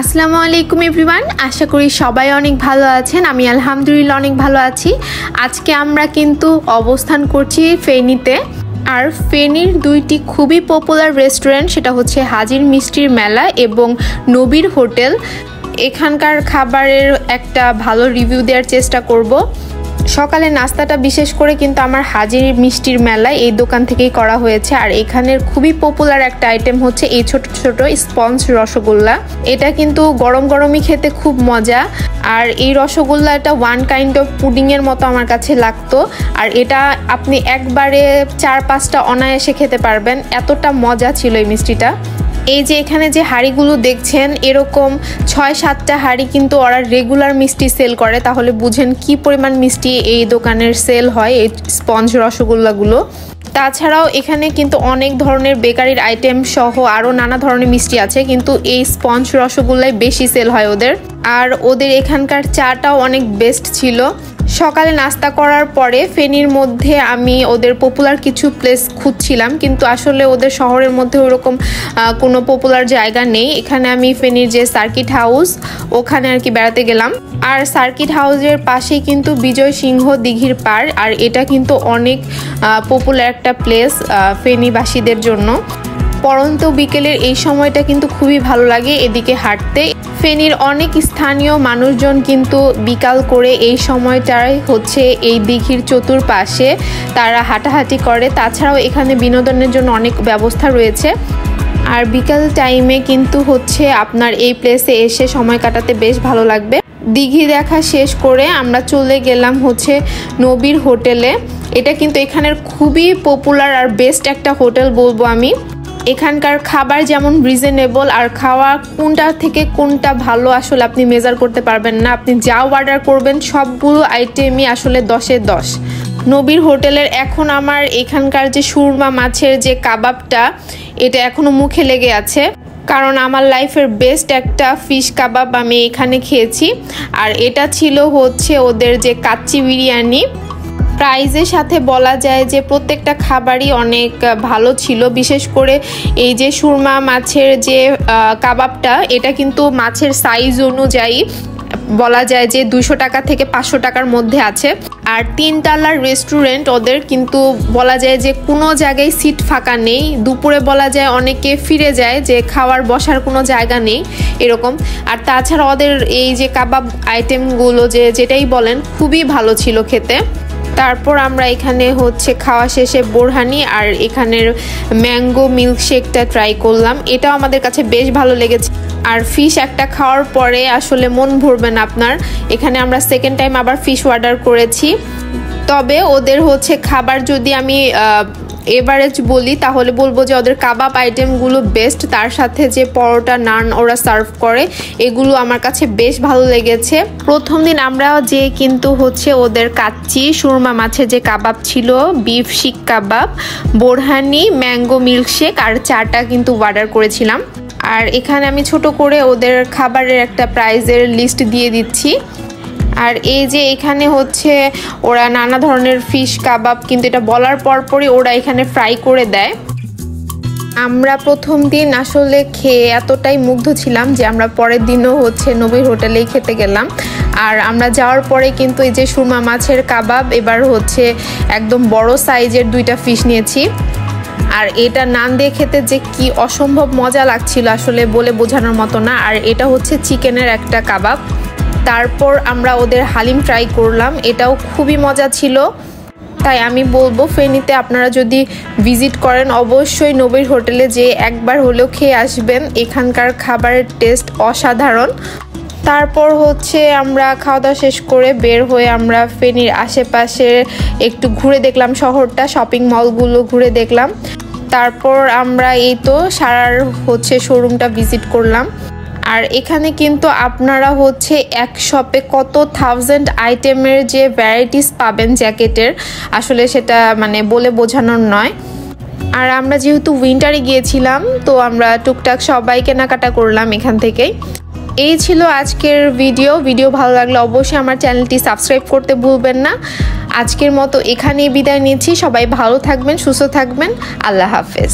আসসালামু আলাইকুম এভরিওয়ান, আশা করি সবাই অনেক ভালো আছেন। আমি আলহামদুলিল্লাহ অনেক ভালো আছি। আজকে আমরা কিন্তু অবস্থান করছি ফেনীতে। আর ফেনীর দুইটি খুবই পপুলার রেস্টুরেন্ট, সেটা হচ্ছে হাজির মিষ্টির মেলা এবং নবীর হোটেল। এখানকার খাবারের একটা ভালো রিভিউ দেওয়ার চেষ্টা করব। সকালে নাস্তাটা বিশেষ করে কিন্তু আমার হাজির মিষ্টির মেলায় এই দোকান থেকেই করা হয়েছে। আর এখানের খুবই পপুলার একটা আইটেম হচ্ছে এই ছোট ছোট স্পঞ্জ রসগোল্লা। এটা কিন্তু গরম গরমই খেতে খুব মজা। আর এই রসগোল্লাটা ওয়ান কাইন্ড অফ পুডিংয়ের মতো আমার কাছে লাগতো। আর এটা আপনি একবারে 4-5টা অনায়াসে খেতে পারবেন, এতটা মজা ছিল এই মিষ্টিটা। এই যে এখানে যে হাঁড়িগুলো দেখছেন, এরকম 6-7টা হাঁড়ি কিন্তু ওরা রেগুলার মিষ্টি সেল করে। তাহলে বুঝেন কি পরিমাণ মিষ্টি এই দোকানের সেল হয় এই স্পঞ্জ রসগোল্লাগুলো। তাছাড়াও এখানে কিন্তু অনেক ধরনের বেকারির আইটেম সহ আরও নানা ধরনের মিষ্টি আছে, কিন্তু এই স্পঞ্জ রসগোল্লাই বেশি সেল হয় ওদের। আর ওদের এখানকার চাটাও অনেক বেস্ট ছিল। সকালে নাস্তা করার পরে ফেনীর মধ্যে আমি ওদের পপুলার কিছু প্লেস খুঁজছিলাম, কিন্তু আসলে ওদের শহরের মধ্যে ওরকম কোনো পপুলার জায়গা নেই। এখানে আমি ফেনীর যে সার্কিট হাউস, ওখানে আর কি বেড়াতে গেলাম। আর সার্কিট হাউসের পাশেই কিন্তু বিজয় সিংহ দিঘির পাড়। আর এটা কিন্তু অনেক পপুলার একটা প্লেস ফেনীবাসীদের জন্য। পরন্ত বিকেলের এই সময়টা কিন্তু খুবই ভালো লাগে এদিকে হাঁটতে। ফেনীর অনেক স্থানীয় মানুষজন কিন্তু বিকাল করে এই সময়টাই হচ্ছে এই দিঘির চতুর্পাশে তারা হাঁটাহাঁটি করে। তাছাড়াও এখানে বিনোদনের জন্য অনেক ব্যবস্থা রয়েছে। আর বিকাল টাইমে কিন্তু হচ্ছে আপনার এই প্লেসে এসে সময় কাটাতে বেশ ভালো লাগবে। দিঘি দেখা শেষ করে আমরা চলে গেলাম হচ্ছে নবীর হোটেলে। এটা কিন্তু এখানের খুবই পপুলার আর বেস্ট একটা হোটেল বলবো আমি। এখানকার খাবার যেমন রিজনেবল, আর খাওয়া কোনটা থেকে কোনটা ভালো আসলে আপনি মেজার করতে পারবেন না। আপনি যা অর্ডার করবেন সবগুলো আইটেমই আসলে 10-এ 10। নবীর হোটেলের এখন আমার এখানকার যে সুরমা মাছের যে কাবাবটা, এটা এখনও মুখে লেগে আছে, কারণ আমার লাইফের বেস্ট একটা ফিশ কাবাব আমি এখানে খেয়েছি। আর এটা ছিল হচ্ছে ওদের যে কাচ্চি বিরিয়ানি। প্রাইজের সাথে বলা যায় যে প্রত্যেকটা খাবারই অনেক ভালো ছিল। বিশেষ করে এই যে সুরমা মাছের যে কাবাবটা, এটা কিন্তু মাছের সাইজ অনুযায়ী বলা যায় যে 200 টাকা থেকে 500 টাকার মধ্যে আছে। আর 3 তলার রেস্টুরেন্ট ওদের, কিন্তু বলা যায় যে কোনো জায়গায় সিট ফাঁকা নেই। দুপুরে বলা যায় অনেকে ফিরে যায় যে খাওয়ার বসার কোনো জায়গা নেই এরকম। আর তাছাড়া ওদের এই যে কাবাব আইটেমগুলো যেটাই বলেন খুবই ভালো ছিল খেতে। তারপর আমরা এখানে হচ্ছে খাওয়া শেষে বোরহানি আর এখানের ম্যাঙ্গো মিল্কশেকটা ট্রাই করলাম। এটাও আমাদের কাছে বেশ ভালো লেগেছে। আর ফিশ একটা খাওয়ার পরে আসলে মন ভরবে না আপনার। এখানে আমরা সেকেন্ড টাইম আবার ফিশ অর্ডার করেছি। তবে ওদের হচ্ছে খাবার যদি আমি এভারেজ বলি তাহলে বলবো যে ওদের কাবাব আইটেমগুলো বেস্ট। তার সাথে যে পরোটা নান ওরা সার্ভ করে, এগুলো আমার কাছে বেশ ভালো লেগেছে। প্রথম দিন আমরা যে কিন্তু হচ্ছে ওদের কাচ্চি সুরমা মাছের যে কাবাব ছিল, বিফ শিক কাবাব, বোরহানি, ম্যাঙ্গো মিল্কশেক আর চাটা কিন্তু অর্ডার করেছিলাম। আর এখানে আমি ছোট করে ওদের খাবারের একটা প্রাইজের লিস্ট দিয়ে দিচ্ছি। আর এই যে এখানে হচ্ছে ওরা নানা ধরনের ফিশ কাবাব, কিন্তু এটা বলার পরপরই ওরা এখানে ফ্রাই করে দেয়। আমরা প্রথম দিন আসলে খেয়ে এতটাই মুগ্ধ ছিলাম যে আমরা পরের দিনও হচ্ছে নবীর হোটেলেই খেতে গেলাম। আর আমরা যাওয়ার পরে কিন্তু এই যে সুরমা মাছের কাবাব, এবার হচ্ছে একদম বড় সাইজের 2টা ফিশ নিয়েছি। আর এটা নান দিয়ে খেতে যে কি অসম্ভব মজা লাগছিল আসলে বলে বোঝানোর মতো না। আর এটা হচ্ছে চিকেনের একটা কাবাব। তারপর আমরা ওদের হালিম ট্রাই করলাম, এটাও খুবই মজা ছিল। তাই আমি বলবো ফেনীতে আপনারা যদি ভিজিট করেন অবশ্যই নবীর হোটেলে যে একবার হলেও খেয়ে আসবেন। এখানকার খাবারের টেস্ট অসাধারণ। তারপর হচ্ছে আমরা খাওয়া দাওয়া শেষ করে বের হয়ে আমরা ফেনীর আশেপাশে একটু ঘুরে দেখলাম শহরটা, শপিং মলগুলো ঘুরে দেখলাম। তারপর আমরা এই তো সারার হচ্ছে শোরুমটা ভিজিট করলাম। আর এখানে কিন্তু আপনারা হচ্ছে এক শপে কত 1000 আইটেমের যে ভ্যারাইটিস পাবেন জ্যাকেটের, আসলে সেটা মানে বলে বোঝানোর নয়। আর আমরা যেহেতু উইন্টারে গিয়েছিলাম, তো আমরা টুকটাক সবাই কেনাকাটা করলাম এখান থেকেই। এই ছিল আজকের ভিডিও ভালো লাগলে অবশ্যই আমার চ্যানেলটি সাবস্ক্রাইব করতে ভুলবেন না। আজকের মতো এখানেই বিদায় নিচ্ছি। সবাই ভালো থাকবেন, সুস্থ থাকবেন। আল্লাহ হাফেজ।